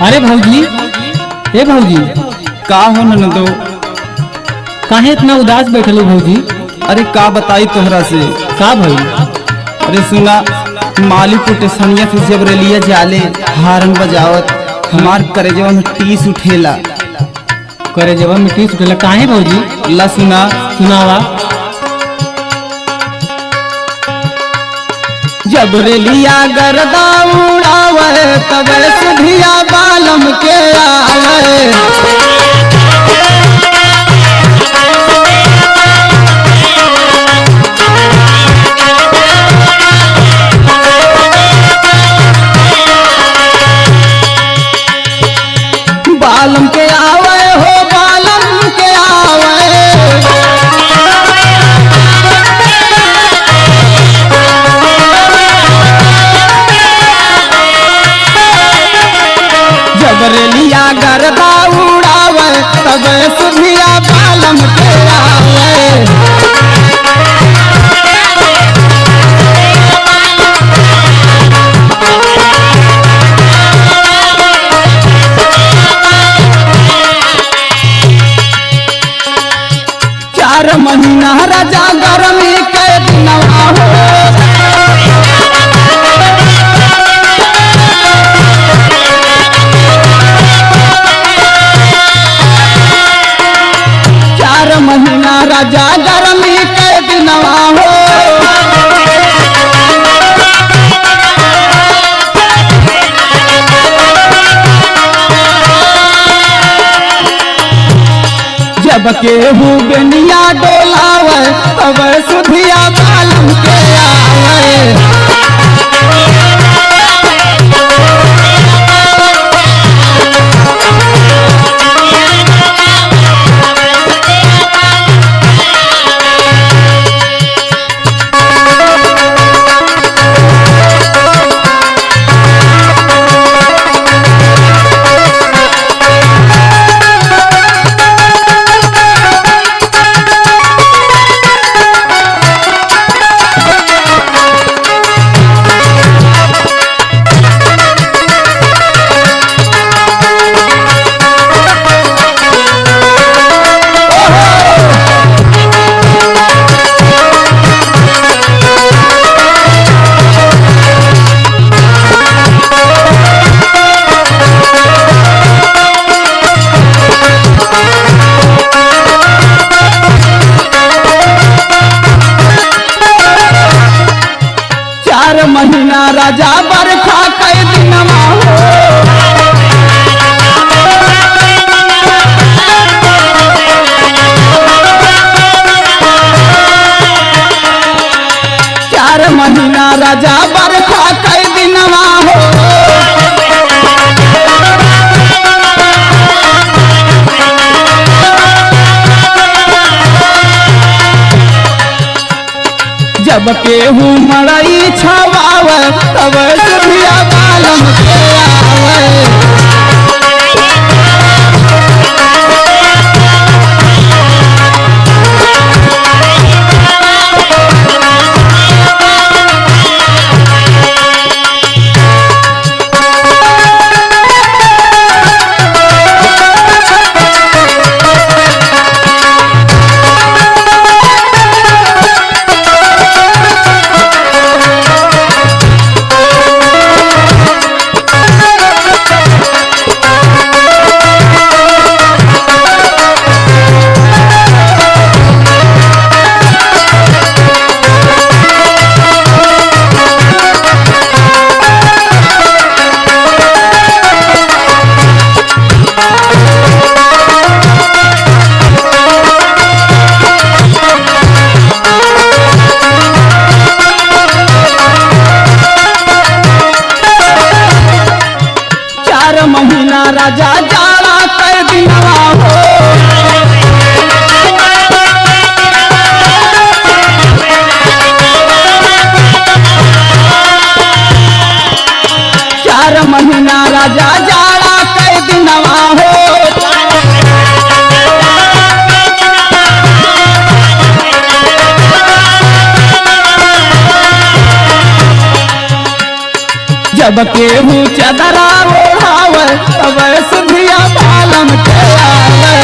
अरे भौजी, हे भौजी, का हो ननदो? काहे इतना उदास बैठल हो भौजी? अरे का बताई तोहरा से? का भई? अरे सुना, मालीपुर टेसनिया से जब रेलिया जाले हारन बजावत हमार करेजवा में टीस उठेला। करे जब मिट्टी सुटेला काहे भौजी? ला सुना, सुनावा। जब रेलिया गरदा उड़ावे तब सुधिया बालम के आवे। बालम के आवे हो, बालम के आवे। जब रेलिया गरदा उड़ावे तब सुधिया बालम के आवे। चार महीना राजा गर्मी के दिनवा हो। चार महीना राजा गर्मी के दिनवा हो। जब केहू बेनिया डोलावे तब सुधिया बालम के आवे। चार महीना राजा बरखा के दिनवा हो। चार महीना राजा बरखा के दिनवा हो। जब केहू मड़ई छवावे तब सुधिया बालम के आवे। चार महीना राजा जाड़ा कर दिनवा हो। चार महीना राजा जाड़ा कर दिनवा हो। जब केहू चदरा ओढ़ावे फुसिलावे तब सुधिया बालम के आवे।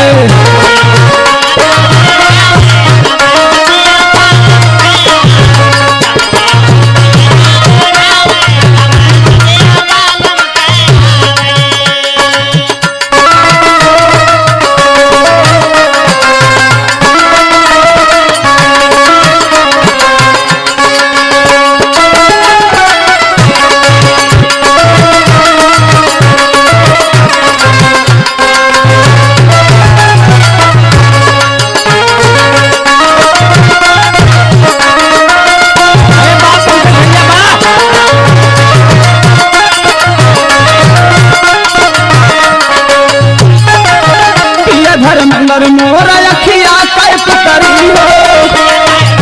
धर्मेंद्र मोर अखिया कै पुतरी हो,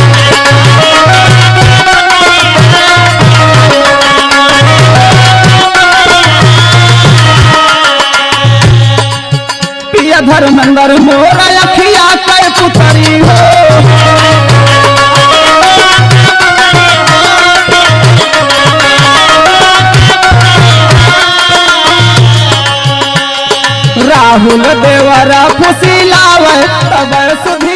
पिया धर्मेंद्र मोर अखिया कै पुतरी हो। राहुल देवरा फुसिलावे तब सुधी